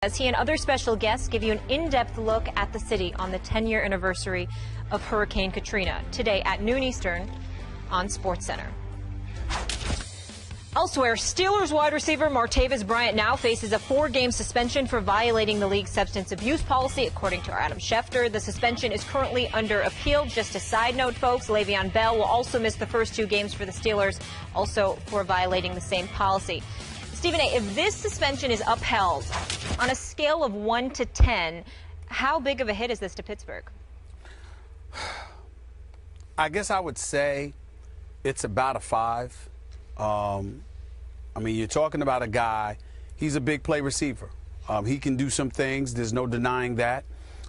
As he and other special guests give you an in-depth look at the city on the 10-year anniversary of Hurricane Katrina, today at noon Eastern on SportsCenter. Elsewhere, Steelers wide receiver Martavis Bryant now faces a 4-game suspension for violating the league's substance abuse policy, according to Adam Schefter. The suspension is currently under appeal. Just a side note, folks, Le'Veon Bell will also miss the first 2 games for the Steelers, also for violating the same policy. Stephen A., if this suspension is upheld, on a scale of 1 to 10, how big of a hit is this to Pittsburgh? I guess I would say it's about a 5. I mean, you're talking about a guy, he's a big play receiver. He can do some things. There's no denying that.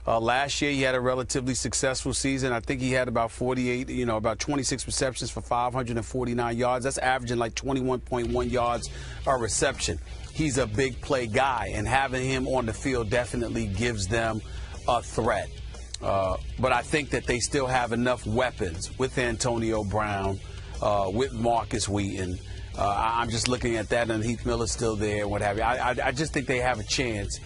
Last year, he had a relatively successful season. I think he had about 26 receptions for 549 yards. That's averaging like 21.1 yards a reception. He's a big play guy, and having him on the field definitely gives them a threat. But I think that they still have enough weapons with Antonio Brown, with Marcus Wheaton. I'm just looking at that, and Heath Miller's still there, what have you. I just think they have a chance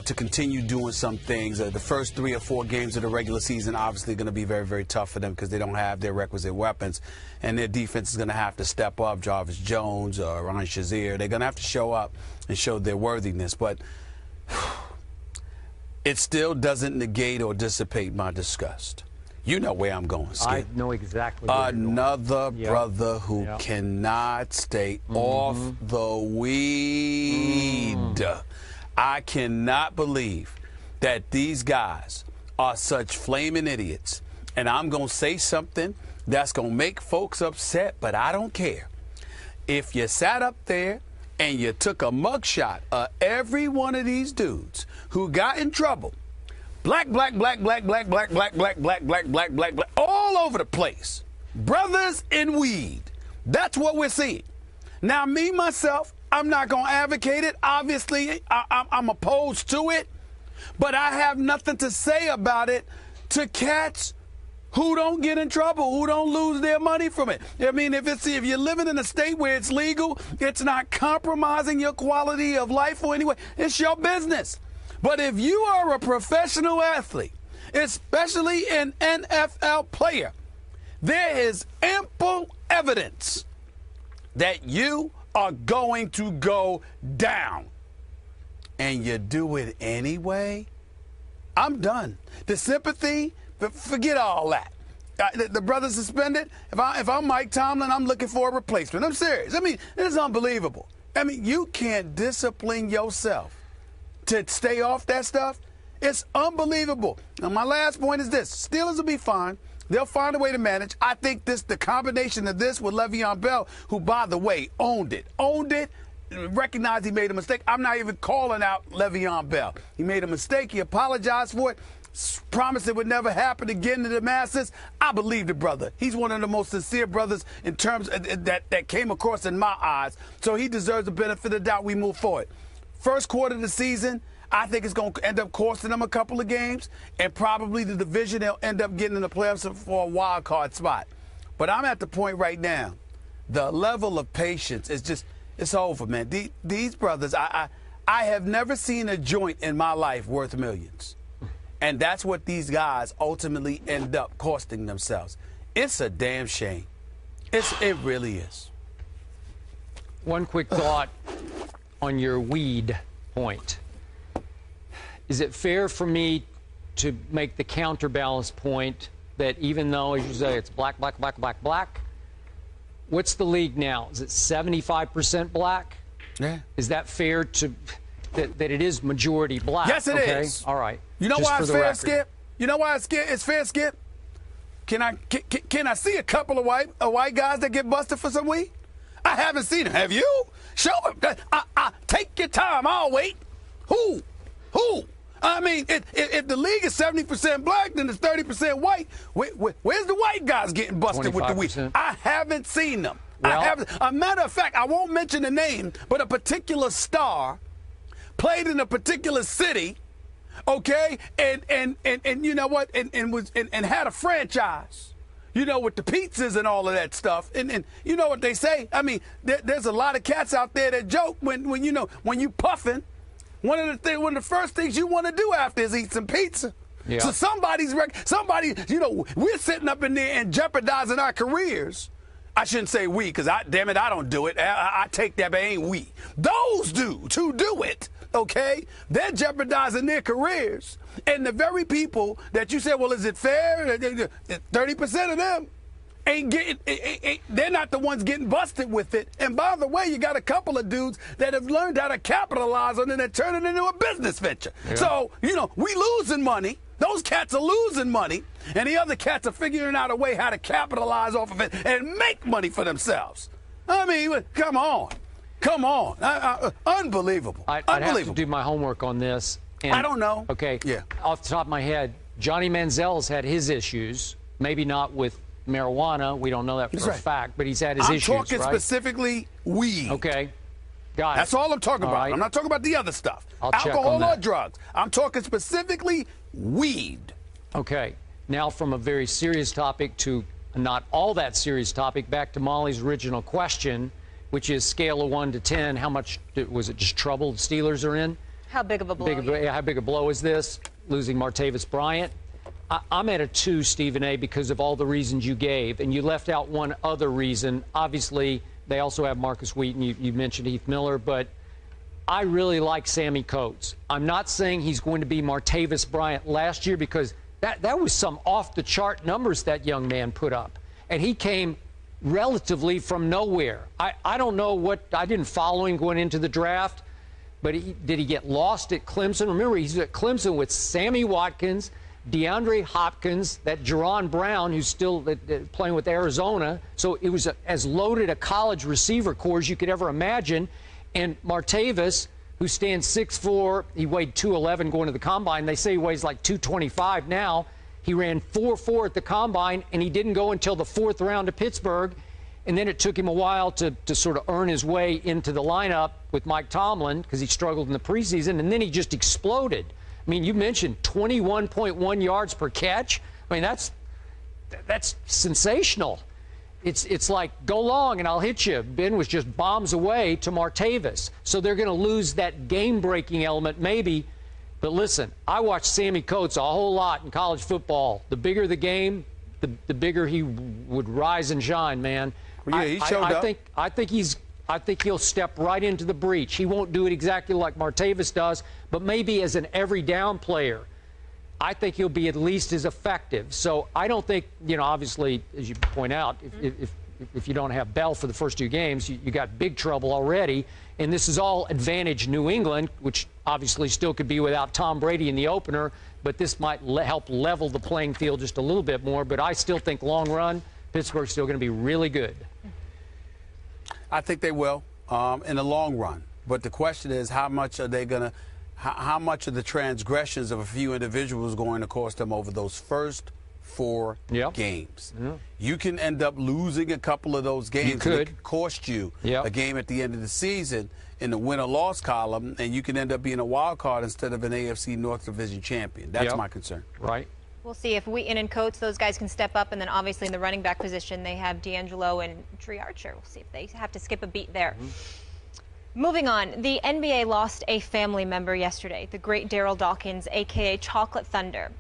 to continue doing some things. The first 3 or 4 games of the regular season obviously going to be very, very tough for them because they don't have their requisite weapons, and their defense is going to have to step up. Jarvis Jones, Ryan Shazier, they're going to have to show up and show their worthiness. But it still doesn't negate or dissipate my disgust. You know where I'm going, Skip. I know exactly where Another brother who cannot stay off the weed. I cannot believe that these guys are such flaming idiots. And I'm going to say something that's going to make folks upset, but I don't care. If you sat up there and you took a mugshot of every one of these dudes who got in trouble, black, all over the place, brothers in weed, that's what we're seeing. Now, me, myself, I'm not going to advocate it. Obviously, I'm opposed to it. But I have nothing to say about it to cats who don't get in trouble, who don't lose their money from it. I mean, if you're living in a state where it's legal, it's not compromising your quality of life or anyway, it's your business. But if you are a professional athlete, especially an NFL player, there is ample evidence that you are going to go down, and you do it anyway. I'm done. The sympathy, forget all that. The brother suspended. If I'm Mike Tomlin, I'm looking for a replacement. I'm serious. I mean, it is unbelievable. I mean, you can't discipline yourself to stay off that stuff. It's unbelievable. Now, my last point is this. Steelers will be fine. They'll find a way to manage. I think the combination of this with Le'Veon Bell, who, by the way, owned it, recognized he made a mistake. I'm not even calling out Le'Veon Bell. He made a mistake. He apologized for it, promised it would never happen again to the masses. I believe the brother. He's one of the most sincere brothers in terms of, that came across in my eyes. So he deserves the benefit of the doubt. We move forward. First quarter of the season, I think it's going to end up costing them a couple of games, and probably the division, they'll end up getting in the playoffs for a wild card spot. But I'm at the point right now, the level of patience is just, it's over, man. These brothers, I have never seen a joint in my life worth millions. And that's what these guys ultimately end up costing themselves. It's a damn shame. It really is. One quick thought on your weed point. Is it fair for me to make the counterbalance point that even though, as you say, it's black, what's the league now? Is it 75% black? Yeah. Is that fair to that it is majority black? Yes, it is. All right. You know Just why for it's the fair, record. Skip? You know why it's fair, Skip? Can I see a couple of white guys that get busted for some weed? I haven't seen them. Have you? Show them. Take your time. I'll wait. Who? I mean, if the league is 70% black, then it's 30% white. Where's the white guys getting busted with the weed? I haven't seen them. Well, a matter of fact, I won't mention the name, but a particular star played in a particular city, okay, and you know what, and had a franchise, you know, with the pizzas and all of that stuff, and you know what they say. I mean, there's a lot of cats out there that joke when you puffing one of the first things you want to do after is eat some pizza. Yeah. So somebody, we're sitting up in there and jeopardizing our careers. I shouldn't say we, because damn it, I don't do it. I take that, but it ain't we. Those dudes who do it, okay, they're jeopardizing their careers. And the very people that you said, well, is it fair? 30% of them ain't getting, they're not the ones getting busted with it. And by the way, you got a couple of dudes that have learned how to capitalize on it and turn it into a business venture. Yeah. So, we losing money. Those cats are losing money, and the other cats are figuring out a way how to capitalize off of it and make money for themselves. I mean, come on. Unbelievable. I'd have to do my homework on this. And, I don't know. Okay. Yeah. Off the top of my head, Johnny Manziel's had his issues. Maybe not with marijuana. We don't know that for a fact, but he's had his issues. I'm talking specifically weed. Okay. Got it. That's all I'm talking about. Right. I'm not talking about the other stuff. Alcohol or drugs. I'm talking specifically weed. Okay. Now from a very serious topic to a not all that serious topic, back to Molly's original question, which is scale of 1 to 10. How much was it? Just trouble the Steelers are in? How big of a blow? How big a blow is this? Losing Martavis Bryant? I'm at a 2, Stephen A., because of all the reasons you gave, and you left out one other reason. Obviously, they also have Marcus Wheaton. You mentioned Heath Miller, but I really like Sammy Coates. I'm not saying he's going to be Martavis Bryant last year, because that was some off-the-chart numbers that young man put up, and he came relatively from nowhere. I don't know I didn't follow him going into the draft, but did he get lost at Clemson? Remember, he's at Clemson with Sammy Watkins, DeAndre Hopkins, that Jerron Brown, who's still playing with Arizona. So it was as loaded a college receiver corps as you could ever imagine. And Martavis, who stands 6'4", he weighed 211 going to the combine. They say he weighs like 225 now. He ran 4.4 at the combine, and he didn't go until the 4th round of Pittsburgh. And then it took him a while to sort of earn his way into the lineup with Mike Tomlin, because he struggled in the preseason, and then he just exploded. I mean, you mentioned 21.1 yards per catch. I mean, that's sensational. It's like, go long and I'll hit you. Ben was just bombs away to Martavis. So they're going to lose that game-breaking element maybe. But listen, I watched Sammy Coates a whole lot in college football. The bigger the game, the bigger he would rise and shine, man. Well, yeah, he showed up. I think he'll step right into the breach. He won't do it exactly like Martavis does, but maybe as an every down player, I think he'll be at least as effective. So I don't think, obviously, as you point out, if you don't have Bell for the first 2 games, you got big trouble already. And this is all advantage New England, which obviously still could be without Tom Brady in the opener, but this might help level the playing field just a little bit more. But I still think long run, Pittsburgh's still going to be really good. I think they will in the long run. But the question is, how much are they going to, how much of the transgressions of a few individuals going to cost them over those first 4 games? Yeah. You can end up losing a couple of those games. You could. It could cost you a game at the end of the season in the win or loss column, and you can end up being a wild card instead of an AFC North Division champion. That's my concern. Right. We'll see if Wheaton and Coates, those guys can step up. And then obviously in the running back position, they have D'Angelo and Tree Archer. We'll see if they have to skip a beat there. Moving on, the NBA lost a family member yesterday, the great Daryl Dawkins, a.k.a. Chocolate Thunder.